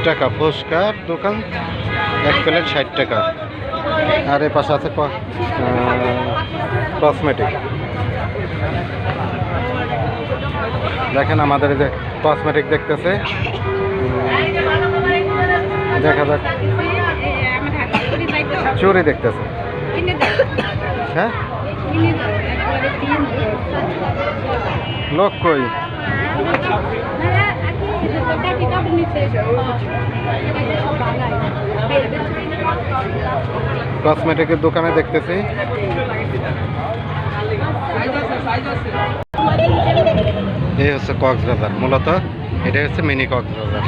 টাকা ফুচকার দোকান, 1 প্লেট 60 টাকা। আর এর পাশে আছে কসমেটিক। দেখেন আমাদের এই যে কসমেটিক দেখতেছে, দেখা যাক। চুরি দেখতেছে, হ্যাঁ লোক কই? কসমেটিকের দোকানে দেখতেছি। এই হচ্ছে কক্সবাজার, মূলত এটাই হচ্ছে মিনি কক্সবাজার।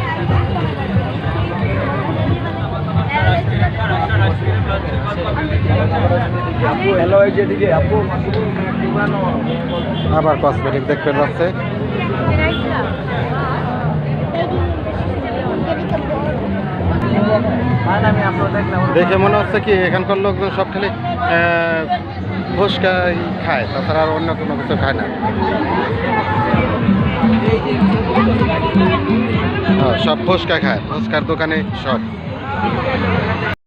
আবার কসমেটিক দেখতে পাচ্ছে। দেখে মনে হচ্ছে কি এখানকার লোকজন সব খালি ফুচকাই খায়, তাছাড়া আর অন্য কোনো কিছু খায় না। সব ফুচকা খায়, ফুচকার দোকানে সব।